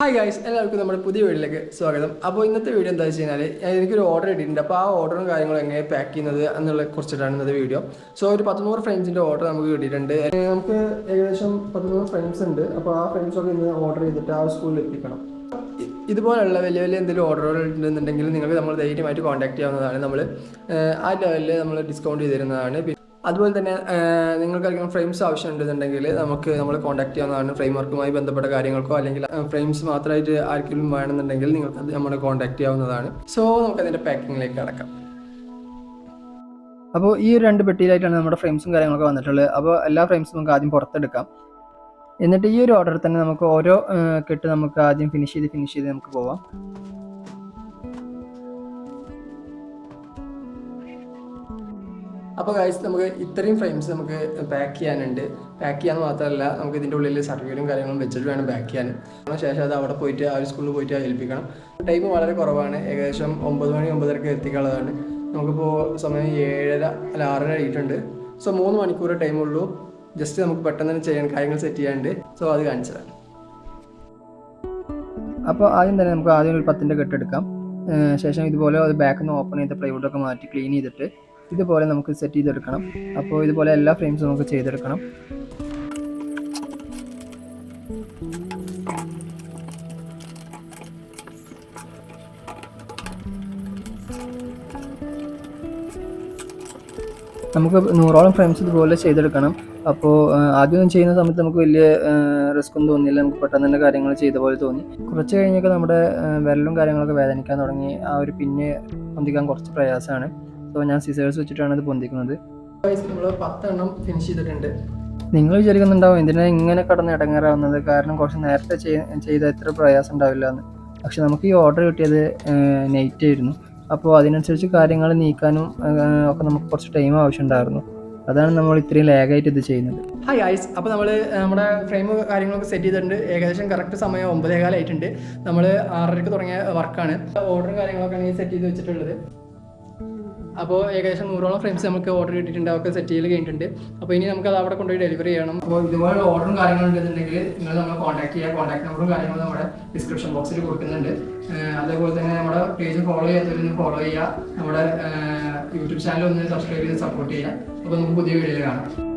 Hi guys, എല്ലാവർക്കും നമ്മുടെ പുതിയ വീഡിയോയിലേക്ക് സ്വാഗതം. അപ്പോൾ ഇന്നത്തെ വീഡിയോ എന്താ വെച്ച് കഴിഞ്ഞാൽ എനിക്കൊരു ഓർഡർ ഇട്ടിട്ടുണ്ട്. അപ്പോൾ ആ ഓർഡറും കാര്യങ്ങളും എങ്ങനെ പാക്ക് ചെയ്യുന്നത് എന്നുള്ള കുറിച്ചിട്ടാണ് ഇന്നത്തെ വീഡിയോ. സോ ഒരു 100 ഫ്രെയിംസിൻ്റെ ഓർഡർ നമുക്ക് കിട്ടിയിട്ടുണ്ട്. നമുക്ക് ഏകദേശം 100 ഫ്രെയിംസ് ഉണ്ട്. അപ്പോൾ ആ ഫ്രെയിംസൊക്കെ ഇന്ന് ഓർഡർ ചെയ്തിട്ട് ആ സ്കൂളിൽ എത്തിക്കണം. ഇതുപോലുള്ള വലിയ വലിയ എന്തെങ്കിലും ഓർഡറുകൾ ഉണ്ടെന്നുണ്ടെങ്കിൽ നിങ്ങൾക്ക് നമ്മൾ ധൈര്യമായിട്ട് കോൺടാക്ട് ചെയ്യാവുന്നതാണ്. നമ്മൾ ആ ലെവലിൽ നമ്മൾ ഡിസ്കൗണ്ട് ചെയ്ത് തരുന്നതാണ്. അതുപോലെ തന്നെ നിങ്ങൾക്കറിയാം ഫ്രെയിംസ് ആവശ്യമുണ്ടെന്നുണ്ടെങ്കിൽ നമ്മൾ കോൺടാക്ട് ചെയ്യാവുന്നതാണ്. ഫ്രെയിം വർക്കുമായി ബന്ധപ്പെട്ട കാര്യങ്ങൾക്കോ അല്ലെങ്കിൽ ഫ്രെയിംസ് മാത്രമായിട്ട് ആർക്കെങ്കിലും വേണമെന്നുണ്ടെങ്കിൽ നിങ്ങൾക്ക് അത് നമ്മളെ കോൺടാക്ട് ചെയ്യാവുന്നതാണ്. സോ നമുക്കതിൻ്റെ പാക്കിങ്ങിലേക്ക് കടക്കാം. അപ്പോൾ ഈ 2 പെട്ടിയിലായിട്ടാണ് നമ്മുടെ ഫ്രെയിംസും കാര്യങ്ങളൊക്കെ വന്നിട്ടുള്ളത്. അപ്പോൾ എല്ലാ ഫ്രെയിംസും നമുക്ക് ആദ്യം പുറത്തെടുക്കാം. എന്നിട്ട് ഈ ഒരു ഓർഡറിൽ തന്നെ നമുക്ക് ഓരോ കെട്ട് നമുക്ക് ആദ്യം ഫിനിഷ് ചെയ്ത് നമുക്ക് പോവാം. അപ്പോൾ ഗൈസ്, നമുക്ക് ഇത്രയും ഫ്രെയിംസ് നമുക്ക് പാക്ക് ചെയ്യാനുണ്ട്. പാക്ക് ചെയ്യാൻ മാത്രമല്ല, നമുക്ക് ഇതിൻ്റെ ഉള്ളിൽ സർവീലും കാര്യങ്ങളും വെച്ചിട്ട് വേണം പാക്ക് ചെയ്യാൻ. ശേഷം അത് അവിടെ പോയിട്ട് ആ ഒരു സ്കൂളിൽ പോയിട്ട് ഏൽപ്പിക്കണം. ടൈം വളരെ കുറവാണ്. ഏകദേശം 9 മണി 9:30 എത്തിക്കാനുള്ളതാണ്. നമുക്കിപ്പോൾ സമയം 7:30 അല്ല 6:30 ആയിട്ടുണ്ട്. സോ 3 മണിക്കൂർ ടൈമുള്ളൂ. ജസ്റ്റ് നമുക്ക് പെട്ടെന്ന് തന്നെ ചെയ്യാൻ കാര്യങ്ങൾ സെറ്റ് ചെയ്യാനുണ്ട്. സോ അത് കാണിച്ചു തരാം. അപ്പോൾ ആദ്യം തന്നെ നമുക്ക് ആദ്യം ഒരു 10ൻ്റെ കെട്ടെടുക്കാം. ശേഷം ഇതുപോലെ അത് ബാക്കിൽ നിന്ന് ഓപ്പൺ ചെയ്ത പ്ലൈവുഡൊക്കെ മാറ്റി ക്ലീൻ ചെയ്തിട്ട് ഇതുപോലെ നമുക്ക് സെറ്റ് ചെയ്തെടുക്കണം. അപ്പോൾ ഇതുപോലെ എല്ലാ ഫ്രെയിംസും നമുക്ക് ചെയ്തെടുക്കണം. നമുക്ക് 100ഓളം ഫ്രെയിംസ് ഇതുപോലെ ചെയ്തെടുക്കണം. അപ്പോൾ ആദ്യം ചെയ്യുന്ന സമയത്ത് നമുക്ക് വലിയ റിസ്ക് ഒന്നും തോന്നിയില്ല. നമുക്ക് പെട്ടെന്ന് തന്നെ കാര്യങ്ങൾ ചെയ്ത പോലെ തോന്നി. കുറച്ച് കഴിഞ്ഞൊക്കെ നമ്മുടെ വിരലും കാര്യങ്ങളൊക്കെ വേദനിക്കാൻ തുടങ്ങി. ആ ഒരു പിന്നെ പൊന്തിക്കാൻ കുറച്ച് പ്രയാസമാണ്. സോ ഞാൻ സിസേഴ്സ് വെച്ചിട്ടാണ് ഇത് പൊന്തിക്കുന്നത്. നമ്മൾ 10 എണ്ണം ഫിനിഷ് ചെയ്തിട്ടുണ്ട്. നിങ്ങൾ വിചാരിക്കുന്നുണ്ടാവും എന്തിനാണ് ഇങ്ങനെ കടന്ന് ഇടങ്ങേറാവുന്നത്, കാരണം കുറച്ച് നേരത്തെ ചെയ്ത എത്ര പ്രയാസം ഉണ്ടാവില്ല എന്ന്. പക്ഷെ നമുക്ക് ഈ ഓർഡർ കിട്ടിയത് നൈറ്റ് ആയിരുന്നു. അപ്പോൾ അതിനനുസരിച്ച് കാര്യങ്ങൾ നീക്കാനും ഒക്കെ നമുക്ക് കുറച്ച് ടൈം ആവശ്യമുണ്ടായിരുന്നു. അതാണ് നമ്മൾ ഇത്രയും ലാഗായിട്ട് ഇത് ചെയ്യുന്നത്. ഹായ് ഗൈസ്, അപ്പോൾ നമ്മൾ നമ്മുടെ ഫ്രെയിം കാര്യങ്ങളൊക്കെ സെറ്റ് ചെയ്തിട്ടുണ്ട്. ഏകദേശം കറക്റ്റ് സമയം 9:15 ആയിട്ടുണ്ട്. നമ്മൾ 6:30 തുടങ്ങിയ വർക്കാണ്. ഓർഡറും കാര്യങ്ങളൊക്കെയാണ് ഈ സെറ്റ് ചെയ്ത് വെച്ചിട്ടുള്ളത്. അപ്പോൾ ഏകദേശം 100ഓളം ഫ്രെയിംസ് നമുക്ക് ഓർഡർ കിട്ടിയിട്ടുണ്ട്. അതൊക്കെ സെറ്റ് ചെയ്ത് കഴിഞ്ഞിട്ടുണ്ട്. അപ്പോൾ ഇനി നമുക്ക് അത് അവിടെ കൊണ്ടുപോയി ഡെലിവറി ചെയ്യണം. അപ്പോൾ ഇതുപോലെ ഓർഡറും കാര്യങ്ങളും ഉണ്ടെന്നുണ്ടെങ്കിൽ നിങ്ങൾ നമ്മളെ കോൺടാക്ട് ചെയ്യുക. കോൺടാക്ട് നമ്പറും കാര്യങ്ങളും നമ്മുടെ ഡിസ്ക്രിപ്ഷൻ ബോക്സിൽ കൊടുക്കുന്നുണ്ട്. അതേപോലെ തന്നെ നമ്മുടെ പേജ് ഫോളോ ചെയ്യാത്തവരൊന്ന് ഫോളോ ചെയ്യുക. നമ്മുടെ യൂട്യൂബ് ചാനൽ ഒന്ന് സബ്സ്ക്രൈബ് ചെയ്ത് സപ്പോർട്ട് ചെയ്യുക. അപ്പോൾ നമുക്ക് പുതിയ വീഡിയോയിൽ കാണാം.